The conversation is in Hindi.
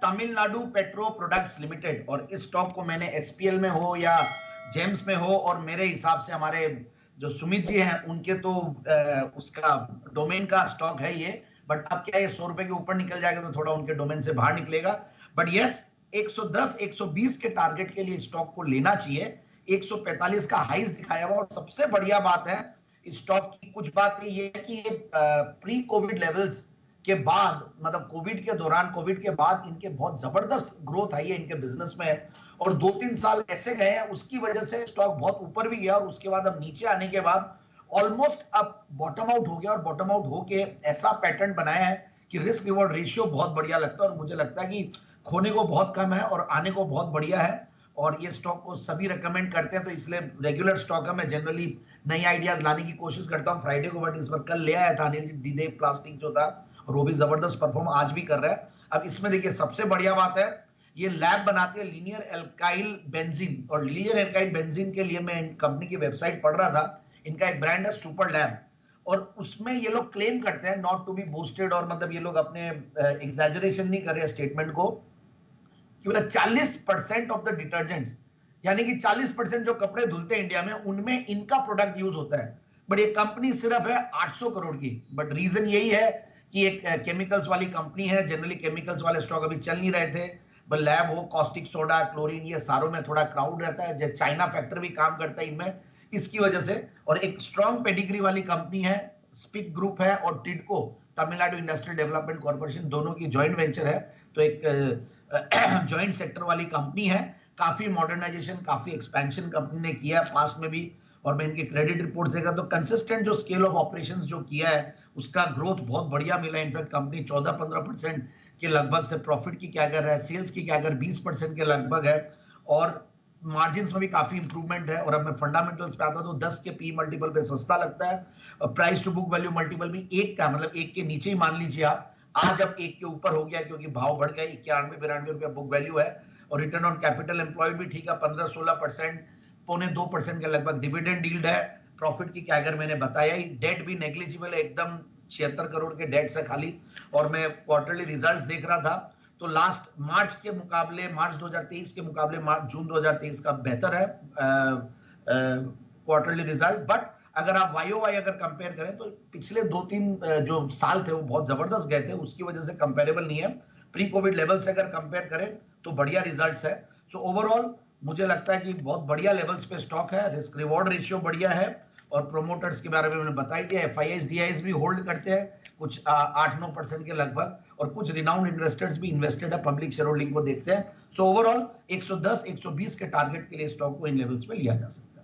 तमिलनाडु पेट्रो प्रोडक्ट्स लिमिटेड, और इस स्टॉक को मैंने एसपीएल में हो या जेम्स में हो, और मेरे हिसाब से हमारे जो सुमित जी हैं उनके तो उसका डोमेन का स्टॉक है ये, बट अब क्या ये 100 रुपए के ऊपर निकल जाएगा तो थोड़ा उनके डोमेन से बाहर निकलेगा। बट यस, 110 120 के टारगेट के लिए स्टॉक को लेना चाहिए। 145 का हाईज दिखाया हुआ, और सबसे बढ़िया बात है इस स्टॉक की, कुछ बात ये है कि ये प्री कोविड लेवल्स के बाद, मतलब कोविड के दौरान, कोविड के बाद इनके बहुत जबरदस्त ग्रोथ आई है इनके बिजनेस में, और 2-3 साल ऐसे गए हैं उसकी वजह से स्टॉक बहुत ऊपर भी गया, और उसके बाद अब नीचे आने के बाद ऑलमोस्ट अब बॉटम आउट हो गया, और बॉटम आउट होके ऐसा पैटर्न बनाया है कि रिस्क रिवॉर्ड रेशियो बहुत बढ़िया लगता है, और मुझे लगता है कि खोने को बहुत कम है और आने को बहुत बढ़िया है, और ये स्टॉक को सभी रेकमेंड करते हैं, तो इसलिए रेगुलर स्टॉक है। मैं जनरली नई आइडियाज लाने की कोशिश करता हूँ फ्राइडे को, बट इस बार कल ले आया था अनिल डी प्लास्टिक जो था, और वो भी जबरदस्त परफॉर्म आज भी कर रहा है। अब इसमें देखिए सबसे बढ़िया बात है, ये लैब बनाते हैं लीनियर एल्काइल बेंजीन, और लीनियर एल्काइल बेंजीन के लिए मैं कंपनी की वेबसाइट पढ़ रहा था, इनका एक ब्रांड है सुपर लैब, और उसमें ये लोग क्लेम करते हैं, नॉट टू बी बोस्टेड, और मतलब ये लोग अपने एग्जैजरेशन नहीं कर रहे स्टेटमेंट को, कि 40% ऑफ द डिटर्जेंट्स, यानी कि 40% जो कपड़े धुलते हैं इंडिया में उनमें इनका प्रोडक्ट यूज होता है, बट ये कंपनी सिर्फ है 800 करोड़ की। बट रीजन यही है कि एक केमिकल्स वाली कंपनी है, जनरली केमिकल्स वाले स्टॉक अभी चल नहीं रहे थे, बट लैब हो, कॉस्टिक सोडा, क्लोरीन, ये सारों में थोड़ा क्राउड रहता है, चाइना फैक्टर भी काम करता है इनमें, इसकी वजह से। और एक स्ट्रॉन्ग पेडिग्री वाली कंपनी है, स्पिक ग्रुप है, और टिडको तमिलनाडु इंडस्ट्रियल डेवलपमेंट कॉर्पोरेशन, दोनों की ज्वाइंट वेंचर है, तो एक ज्वाइंट सेक्टर वाली कंपनी है। काफी मॉडर्नाइजेशन, काफी एक्सपेंशन कंपनी ने किया है पास्ट में भी, और मैं इनके क्रेडिट रिपोर्ट देखा तो कंसिस्टेंट जो स्केल ऑफ ऑपरेशंस जो किया है उसका ग्रोथ बहुत बढ़िया मिला है। इनफैक्ट कंपनी 14-15% के लगभग से प्रॉफिट की क्या कर रहा है, सेल्स की क्या कर 20% के लगभग है, और मार्जिन्स में भी काफी इंप्रूवमेंट है। और अब मैं फंडामेंटल्स पे आता हूं तो 10 के पी मल्टीपल पे सस्ता लगता है, price to book value multiple भी 1 का, मतलब 1 के नीचे ही मान लीजिए आप, आज अब 1 के ऊपर हो गया क्योंकि भाव बढ़ गया, 91-92 रुपया बुक वैल्यू है, और रिटर्न ऑन कैपिटल एम्प्लॉयड भी ठीक है, 15-16%, 0.25% के लगभग डिविडेंड यील्ड है। प्रॉफिट की क्या अगर मैंने बताया ही, डेट भी नेग्लिजिबल है एकदम, 76 करोड़ के डेट से खाली। और मैं क्वार्टरली रिजल्ट्स देख रहा था तो लास्ट मार्च के मुकाबले, मार्च 2023 के मुकाबले जून 2023 का बेहतर है क्वार्टरली रिजल्ट। बट अगर आप YOY अगर कंपेयर करें तो पिछले 2-3 जो साल थे वो बहुत जबरदस्त गए थे, उसकी वजह से कंपेरेबल नहीं है। प्री कोविड लेवल से अगर कंपेयर करें तो बढ़िया रिजल्ट्स है। सो ओवरऑल मुझे लगता है कि बहुत बढ़िया लेवल्स पे स्टॉक है, रिस्क रिवॉर्ड रेशियो बढ़िया है, और प्रोमोटर्स के बारे में मैंने बताई दिया, FIIs DIs भी होल्ड करते हैं कुछ 8-9% के लगभग, और कुछ रिनाउंड इन्वेस्टर्स भी इन्वेस्टेड है, पब्लिक शेयर होल्डिंग को देखते हैं। सो ओवरऑल 110-120 के टारगेट के लिए स्टॉक को इन लेवल्स पे लिया जा सकता है।